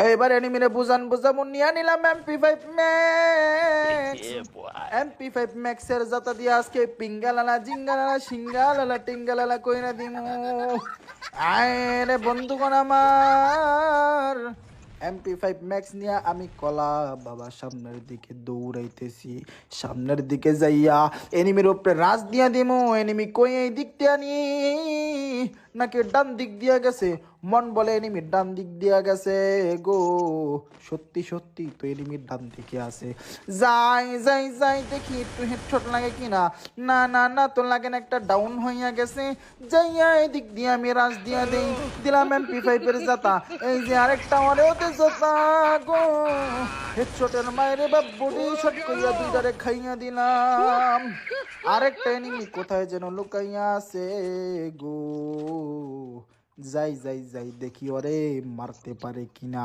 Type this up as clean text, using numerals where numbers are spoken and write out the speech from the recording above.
এইবার এনিমিরে বুঝামু নিয়ে নিলাম MP5 ম্যাক্স। MP5 ম্যাক্সের জাতা দিয়ে আজকে পিঙ্গালালা জিঙ্গালালা সিঙ্গালালা টিঙ্গালালা কইরা দিমু। আয় রে বন্ধুগণ আমার, MP5 ম্যাক্স নিয়ে আমি কলা বাবা সামনের দিকে দৌড়াইতেছি। সামনের দিকে যাইয়া এনিমির উপরে রাজ দিয়া দিমু। এনিমি কই এই দিক দিয়া নি নাকি ডান দিক দিয়া গেছে? মন বলে এনিমির ডান দিক দিয়া গেছে গো। সত্যি সত্যি তো এনিমির ডান দিকে আছে। যাই যাই যাই দেখি একটু হেডশট লাগে কিনা। না না না তো লাগে না, একটা ডাউন হইয়া গেছে। যাইয়া এদিক দিয়ে আমি রাজ দিয়া দেই, দিলাম MP5 এর জাতা। এই যে আরেকটা ওরেওতে জাতা গো। হেডশটের মায়েরে বা বডি শট কইয়া দুইটারে খাইয়া দিলাম। আরেকটা এনিমি কোথায় যেন লুকাইয়া আছে গো। যাই যাই যাই দেখি ওরে মারতে পারে কিনা।